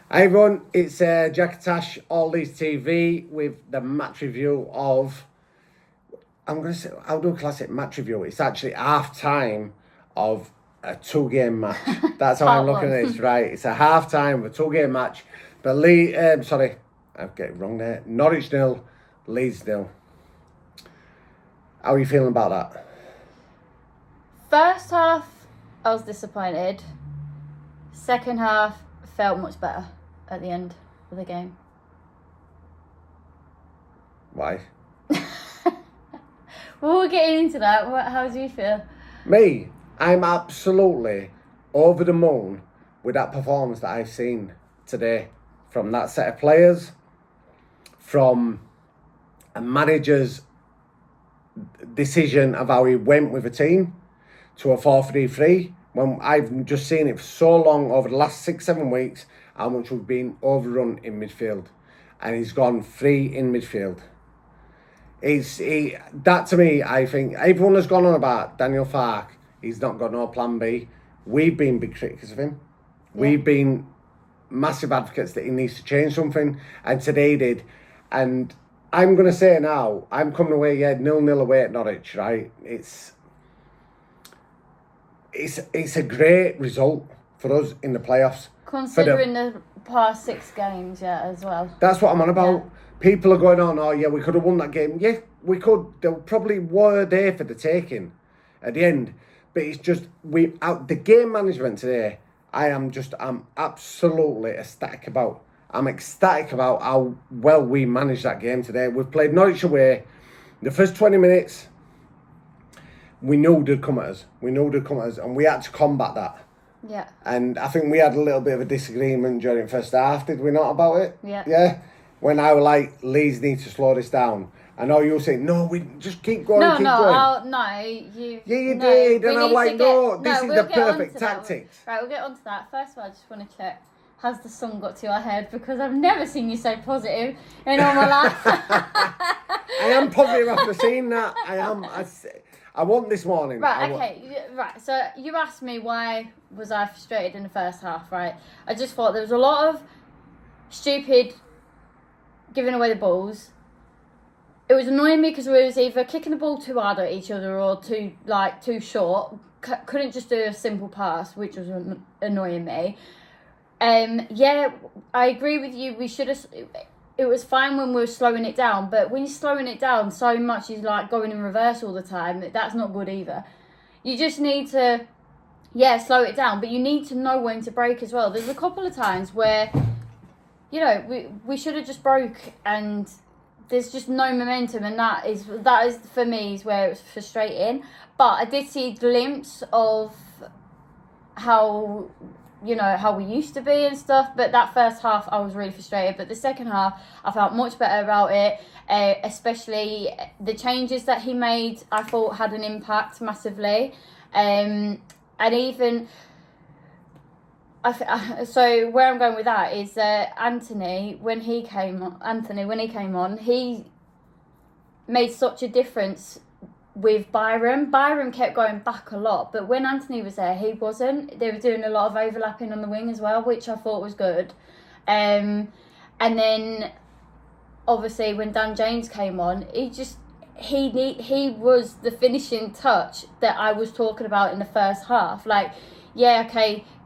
Hi everyone, it's Jack Tash, All Leeds TV with the match review of. I'll do a classic match review. It's actually half time of a 2-game match. That's how I'm looking at this, right? It's a half time of a 2-game match. But I've got it wrong there. Norwich 0, Leeds 0. How are you feeling about that? First half, I was disappointed. Second half, felt much better at the end of the game. Why? Well, we're getting into that. How do you feel? Me, I'm absolutely over the moon with that performance that I've seen today from that set of players, from a manager's decision of how he went with a team to a 4-3-3, when I've just seen it for so long over the last 6-7 weeks how much we've been overrun in midfield, and he's gone free in midfield. That to me, I think everyone has gone on about Daniel Farke. He's not got no plan B. We've been big critics of him. Yeah. We've been massive advocates that he needs to change something, and today he did. And I'm going to say now, I'm coming away, 0-0 away at Norwich, right? It's a great result for us in the playoffs. Considering the past 6 games, as well. That's what I'm on about. Yeah. People are going on, we could have won that game. Yeah, we could. They probably were there for the taking at the end. But it's just, the game management today, I'm absolutely ecstatic about. I'm ecstatic about how well we managed that game today. We've played Norwich away. The first 20 minutes, we knew they'd come at us. And we had to combat that. Yeah. And I think we had a little bit of a disagreement during the first half, did we not, about it? Yeah. Yeah? When I was like, Leeds need to slow this down. I know you were saying, no, we just keep going, you... Yeah, you did. And I'm like, this is the perfect tactics. Right, we'll get on to that. First of all, I just want to check, has the sun got to your head? Because I've never seen you so positive in all my life. I am positive after seeing that. I won this morning. Right, so you asked me why was I frustrated in the first half, right? I just thought there was a lot of stupid giving away the balls. It was annoying me because we was either kicking the ball too hard at each other or too short. Couldn't just do a simple pass, which was annoying me. I agree with you. We should have... It was fine when we were slowing it down, but when you're slowing it down so much, you're like going in reverse all the time. That's not good either. You just need to, slow it down, but you need to know when to break as well. There's a couple of times where, we should have just broke and there's just no momentum, and that is for me is where it was frustrating. But I did see a glimpse of how we used to be and stuff, but that first half I was really frustrated. But the second half I felt much better about it, especially the changes that he made I thought had an impact massively, and even so where I'm going with that is Anthony when he came on, he made such a difference with Byron. Byron kept going back a lot, but when Anthony was there, he wasn't. They were doing a lot of overlapping on the wing as well, which I thought was good. And then, obviously, when Dan James came on, he was the finishing touch that I was talking about in the first half. Like,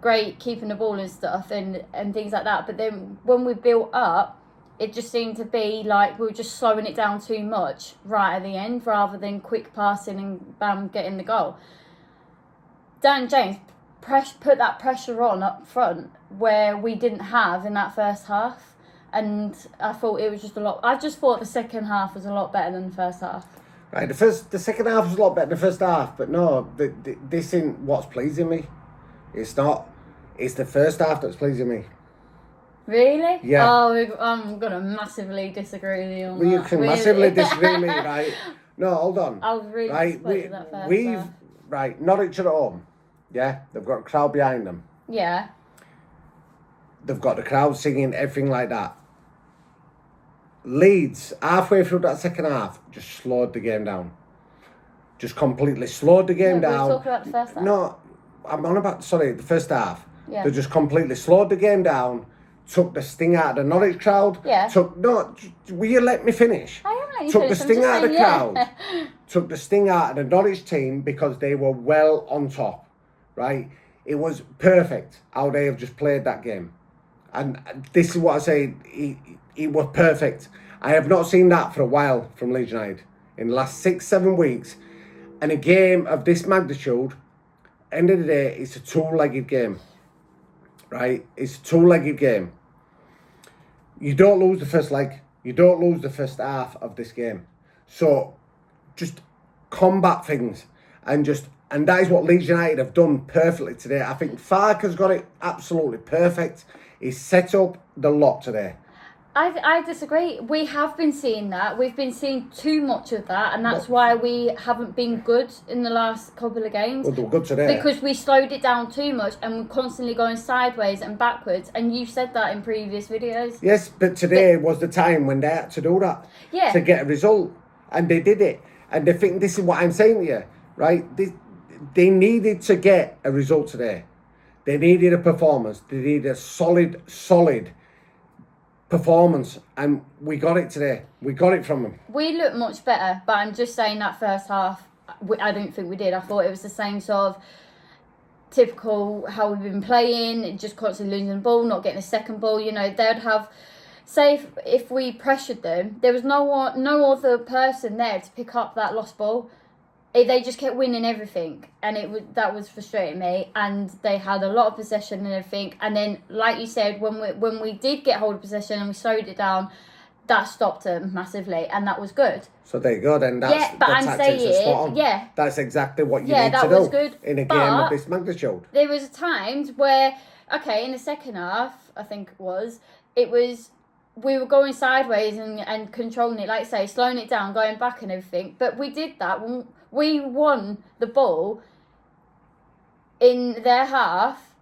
great, keeping the ball and stuff and things like that. But then when we built up, it just seemed to be like we were just slowing it down too much right at the end rather than quick passing and bam, getting the goal. Dan James put that pressure on up front where we didn't have in that first half. And I thought it was just a lot. I just thought the second half was a lot better than the first half. Right, the second half was a lot better than the first half. But no, this isn't what's pleasing me. It's not. It's the first half that's pleasing me. Really? Yeah. Oh, I'm going to massively disagree with you on that. You can massively disagree with me, right? No, hold on. I was really disappointed with that first half. Right, Norwich at home. Yeah, they've got a crowd behind them. Yeah. They've got the crowd singing, everything like that. Leeds, halfway through that second half, just slowed the game down. Just completely slowed the game down. We're talking about the first half. No, I'm on about, the first half. Yeah. They just completely slowed the game down took the sting out of the Norwich crowd. Yeah. Will you let me finish? I am letting you Took finish. the I'm sting just out of the saying, crowd. yeah. Took the sting out of the Norwich team because they were well on top, right? It was perfect how they have just played that game. And this is what I say, it was perfect. I have not seen that for a while from Leeds United. In the last 6-7 weeks, and a game of this magnitude, end of the day, it's a two-legged game, right? It's a two-legged game. You don't lose the first leg. You don't lose the first half of this game. So just combat things and that is what Leeds United have done perfectly today. I think Fark has got it absolutely perfect. He's set up the lot today. I disagree. We have been seeing that. We've been seeing too much of that, and that's why we haven't been good in the last couple of games. Well, they were good today. Because we slowed it down too much, and we're constantly going sideways and backwards. And you said that in previous videos. Yes, but today was the time when they had to do that. Yeah. To get a result, and they did it. And they think this is what I'm saying to you, right? They needed to get a result today. They needed a performance. They needed a solid performance, and we got it today. We got it from them. We looked much better, but I'm just saying that first half, I don't think we did. I thought it was the same sort of typical how we've been playing, just constantly losing the ball, not getting a second ball. You know, they'd have, say if we pressured them, there was no other person there to pick up that lost ball. They just kept winning everything, and that was frustrating me. And they had a lot of possession and everything. And then, like you said, when we did get hold of possession and we slowed it down, that stopped them massively, and that was good. So there you go. Then that's but the I'm tactics are spot on. yeah, That's exactly what you yeah, need that to was do good. in a game of this magnitude. There was times where, okay, in the second half, I think it was we were going sideways and controlling it, like I say, slowing it down, going back and everything. But we did that when we won the ball in their half.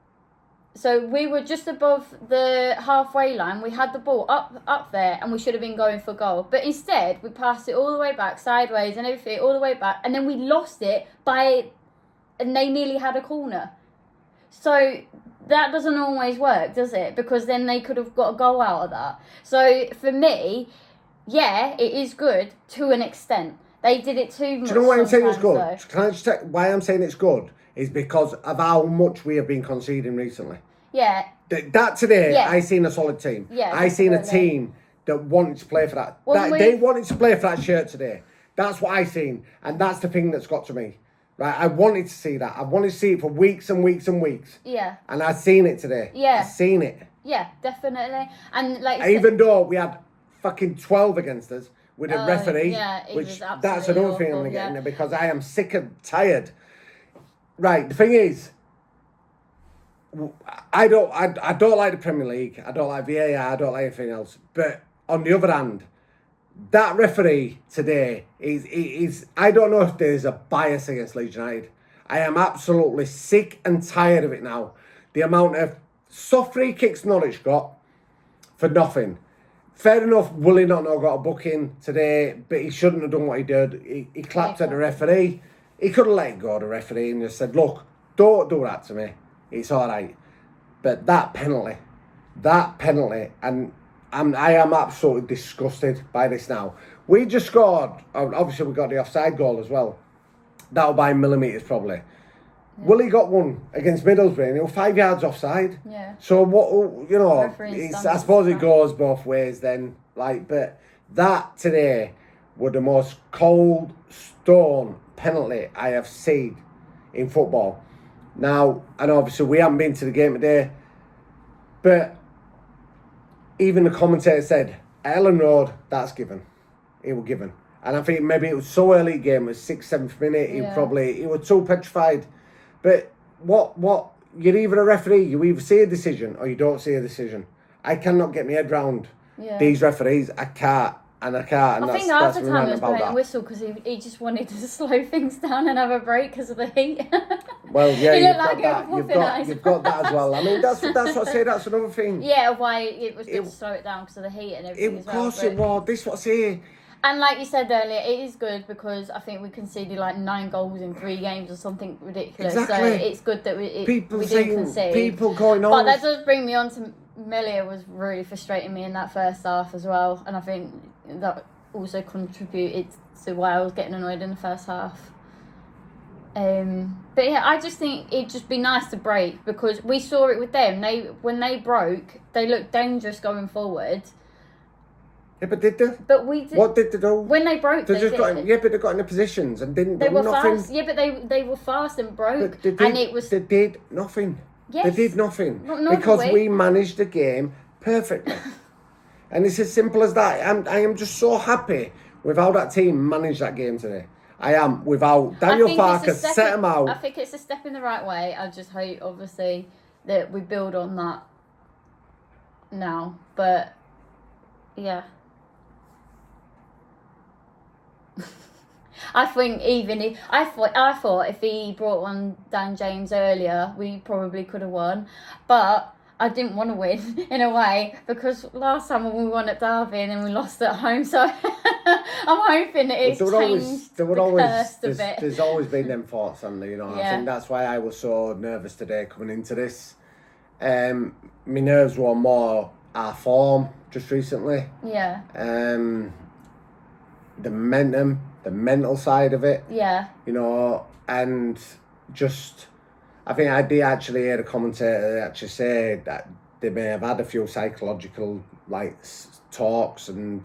So we were just above the halfway line. We had the ball up there, and we should have been going for goal. But instead, we passed it all the way back, sideways and everything, all the way back. And then we lost it and they nearly had a corner. So that doesn't always work, does it? Because then they could have got a goal out of that. So for me, yeah, it is good to an extent. They did it too much. Do you know why I'm saying it's good? Though. Can I just tell why I'm saying it's good? Is because of how much we have been conceding recently. Yeah. That today, yeah. I seen a solid team. Yeah, I seen a team that wanted to play for that. They wanted to play for that shirt today. That's what I seen, and that's the thing that's got to me. Right, I wanted to see that. I wanted to see it for weeks and weeks and weeks. Yeah. And I've seen it today. Yeah. I've seen it. Yeah, definitely. And like even though we had fucking 12 against us with a referee, yeah, which that's another thing I'm getting there because I am sick and tired. Right, the thing is, I don't like the Premier League. I don't like VAR. I don't like anything else. But on the other hand, that referee today is I don't know if there's a bias against Leeds United. I am absolutely sick and tired of it now. The amount of soft free kicks Norwich got for nothing. Fair enough, Willie not got a booking today, but he shouldn't have done what he did. He clapped at the referee. He could have let it go, the referee, and just said, look, don't do that to me. It's all right. But that penalty, and I am absolutely disgusted by this now. We just scored, obviously we got the offside goal as well. That'll by millimetres probably. Yeah. Willie got one against Middlesbrough and he was 5 yards offside. Yeah. So what, you know, I suppose it goes both ways then. But that today were the most cold stone penalty I have seen in football. Now, and obviously we haven't been to the game today, but even the commentator said, Ellen Road, that's given. It was given. And I think maybe it was so early in the game, it was 6th, 7th minute, he was too petrified. But what, you're either a referee, you either see a decision or you don't see a decision. I cannot get my head round these referees. I can't. And I think half the time he was playing a whistle because he just wanted to slow things down and have a break because of the heat. Well, yeah, you've got that as well. I mean, that's what I say. That's another thing. Yeah, why it was good to slow it down because of the heat and everything. Of course it was. This is what I say. And like you said earlier, it is good because I think we conceded like 9 goals in 3 games or something ridiculous. Exactly. So it's good that we didn't concede. People going on. But that does bring me on to Melia was really frustrating me in that first half as well, and I think that also contributed to why I was getting annoyed in the first half. But yeah, I just think it'd just be nice to break, because we saw it with them. When they broke, they looked dangerous going forward. Yeah, but did they? But we did. What did they do? When they broke, they just got in, yeah, but they got in the positions and didn't they do were nothing. fast. Yeah, but they were fast and broke, But they did nothing. Yes. They did nothing Not because way. we managed the game perfectly, and it's as simple as that. I am just so happy with how that team managed that game today. I am, without Daniel Farker set them out. I think it's a step in the right way. I just hope, obviously, that we build on that now. But yeah. I think I thought if he brought on Dan James earlier, we probably could have won, but I didn't want to win in a way, because last time when we won at Derby and then we lost at home, so I'm hoping that it's changed the curse a bit. There's always been them thoughts, and I think that's why I was so nervous today coming into this. My nerves were more our form just recently. Yeah. The momentum, the mental side of it. Yeah. And just, I think I did actually hear a commentator actually say that they may have had a few psychological talks, and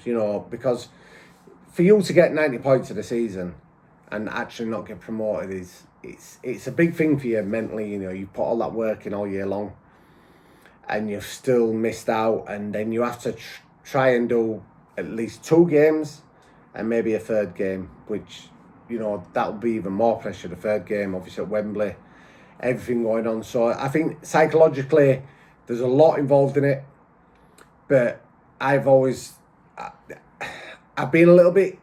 because for you to get 90 points of the season and actually not get promoted it's a big thing for you mentally. You put all that work in all year long, and you've still missed out, and then you have to try and do at least 2 games and maybe a third game, which that would be even more pressure. The third game, obviously at Wembley, everything going on. So I think psychologically there's a lot involved in it, but I've been a little bit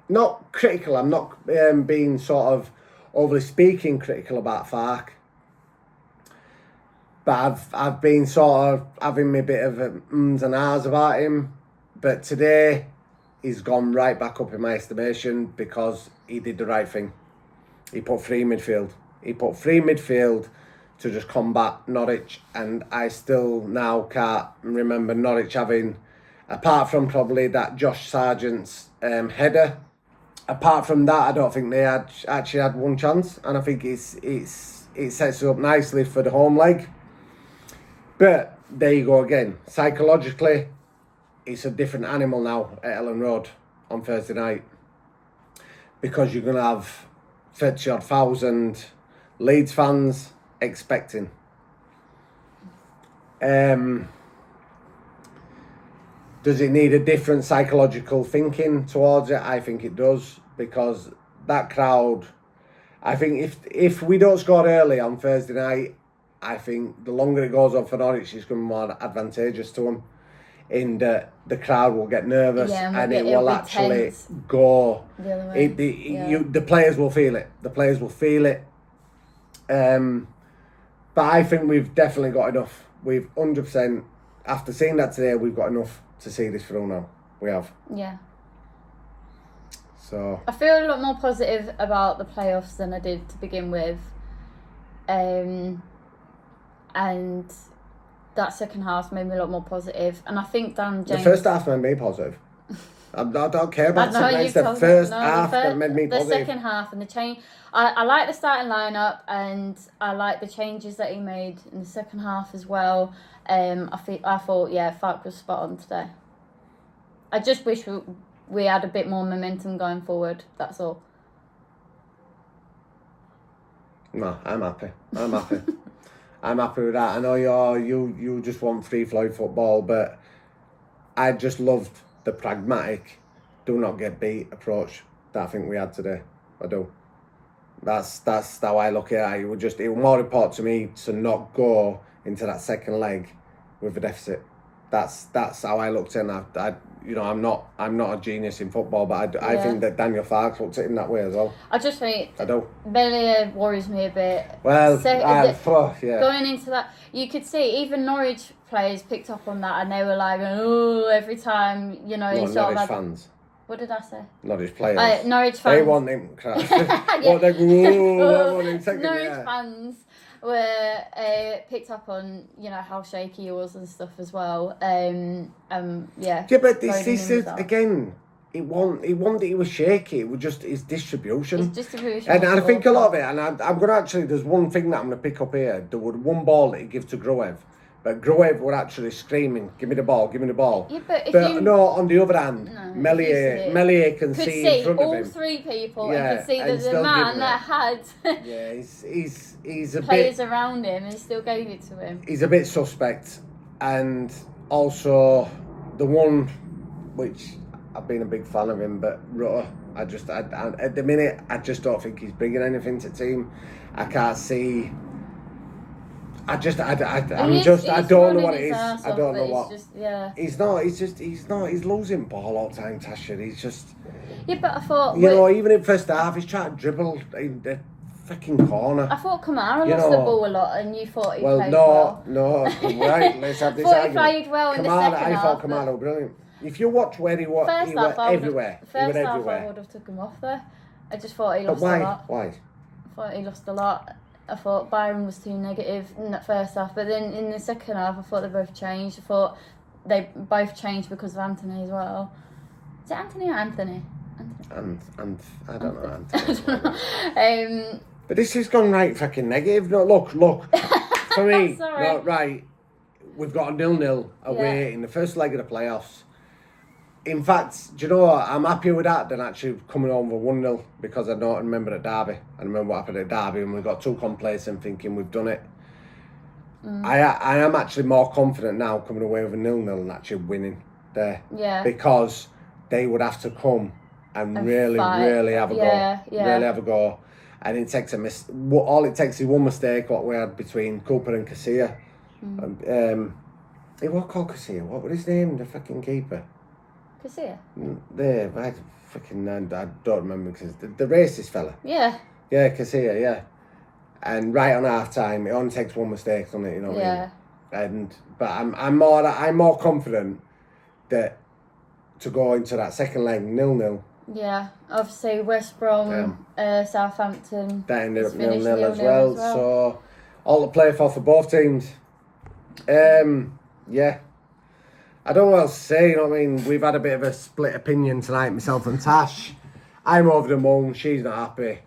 not critical. I'm not being sort of overly speaking critical about Fark, but I've been sort of having me bit of ums and ahs about him. But today he's gone right back up in my estimation, because he did the right thing. He put 3 midfield. He put 3 midfield to just combat Norwich, and I still now can't remember Norwich having, apart from probably that Josh Sargent's header, apart from that, I don't think they actually had one chance, and I think it sets up nicely for the home leg. But there you go again. Psychologically, it's a different animal now at Ellen Road on Thursday night, because you're going to have 30,000 Leeds fans expecting. Does it need a different psychological thinking towards it? I think it does, because that crowd, I think if we don't score early on Thursday night, I think the longer it goes on for Norwich, it's going to be more advantageous to them, in that the crowd will get nervous, and it will actually go the other way. The players will feel it. The players will feel it. But I think we've definitely got enough. We've 100%, after seeing that today, we've got enough to see this through now. We have. Yeah. So I feel a lot more positive about the playoffs than I did to begin with. And that second half made me a lot more positive. And I think Dan James... The first half made me positive. I don't care about the second half. The first half that made me positive. The second half and the change... I like the starting lineup, and I like the changes that he made in the second half as well. I thought, Fark was spot on today. I just wish we had a bit more momentum going forward. That's all. No, I'm happy. I'm happy with that. I know you just want free flowing football, but I just loved the pragmatic, do not get beat approach that I think we had today. I do. That's how I look at it. It was more important to me to not go into that second leg with a deficit. That's how I looked at it. I'm not a genius in football, but I think that Daniel Fark looked at it in that way as well. I just think I do. Melia worries me a bit. Well, going into that, you could see even Norwich players picked up on that, and they were like, "Oh, every time Norwich fans." What did I say? Norwich players. Norwich fans. They want him crap. What they want him second. Norwich fans were picked up on, you know, how shaky he was and stuff as well. Yeah. Yeah, but this is again. It wasn't that he was shaky. It was just his distribution. His distribution. And I think a lot of it. And I'm going to actually. There's one thing that I'm going to pick up here. There was one ball that he gave to Gruev. But Gruev were actually screaming, "Give me the ball, give me the ball." Yeah, but no, on the other hand, Melier can see in front of him. All three people and could see that the man that had he's a players bit, around him and still gave it to him. He's a bit suspect. And also the one which I've been a big fan of him, but Rutter, I at the minute I just don't think he's bringing anything to the team. I can't see. I don't know what it is. I don't know what. He's not. He's losing ball all the time, Tasha. He's just. Yeah, but I thought. Even in first half, he's trying to dribble in the fucking corner. I thought Kamara lost the ball a lot, and you thought he played well. No. Right, let's have this I thought argument. He played well in the second half. I thought Kamara was brilliant. If you watch where he was, he was everywhere. First half, I would have took him off there. I just thought he lost a lot. Why? I thought he lost a lot. I thought Byron was too negative in that first half, but then in the second half, I thought they both changed. I thought they both changed because of Anthony as well. Is it Anthony or Anthony? And I don't know. Anthony. But this has gone right fucking negative. No, look. For me, no, right. We've got a 0-0 away in the first leg of the playoffs. In fact, do you know what? I'm happier with that than actually coming home with 1-0 because I don't remember at Derby. I remember what happened at Derby and we got too complacent thinking we've done it. I am actually more confident now coming away with a 0-0 and actually winning there. Yeah. Because they would have to come and really have a go. Yeah. Really have a go. And it takes all it takes is one mistake, what we had between Cooper and Casilla. He was called Casilla. What was his name? The fucking keeper. Casilla? I don't remember because the racist fella. Yeah. Yeah, Casilla, yeah. And right on half time, it only takes one mistake on it, you know what I mean? But I'm more confident that to go into that second leg 0-0. Yeah, obviously West Brom, Southampton. That ended up 0-0 as well. So all to play for both teams. Yeah. I don't know what else to say, you know what I mean? We've had a bit of a split opinion tonight, myself and Tash. I'm over the moon, she's not happy.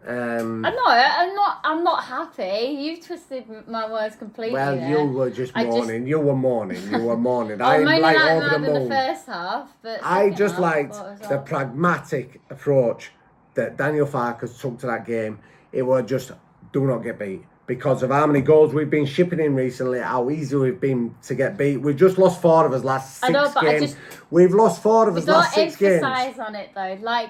I'm not happy. You've twisted my words completely. Well, there. you were just mourning. You were mourning. I'm like over the moon. The first half, but I just liked the pragmatic approach that Daniel Farkas took to that game. It was just do not get beat. Because of how many goals we've been shipping in recently, how easy we've been to get beat. We've just lost 4 of us last 6 games. We've lost 4 of us last 6 games. Don't emphasise on it though. Like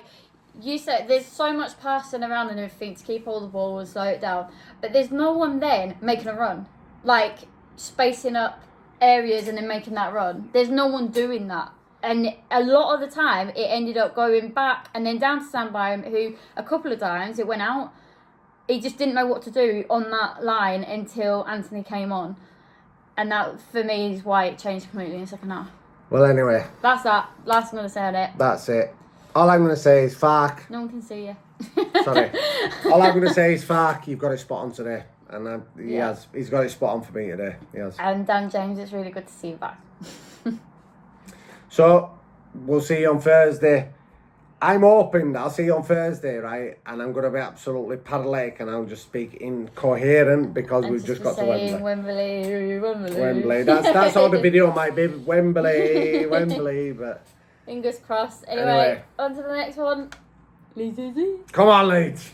you said, there's so much passing around and everything to keep all the ball and slow it down. But there's no one then making a run. Like spacing up areas and then making that run. There's no one doing that. And a lot of the time, it ended up going back and then down to Sam Byram, who a couple of times it went out. He just didn't know what to do on that line until Anthony came on. And that, for me, is why it changed completely in the second half. Well, anyway. That's that. Last I'm going to say on it. That's it. All I'm going to say is, Fark. No one can see you. Sorry. All I'm going to say is, Fark, you've got it spot on today. And he has. He's got it spot on for me today. He has. And Dan James, it's really good to see you back. So, we'll see you on Thursday. I'm hoping that I'll see you on Thursday, right? And I'm going to be absolutely paralytic and I'll just speak incoherent because we've just got to Wembley. Wembley. That's all the video might be. Wembley, but... Fingers crossed. Anyway, on to the next one. Leeds. Come on, Leeds.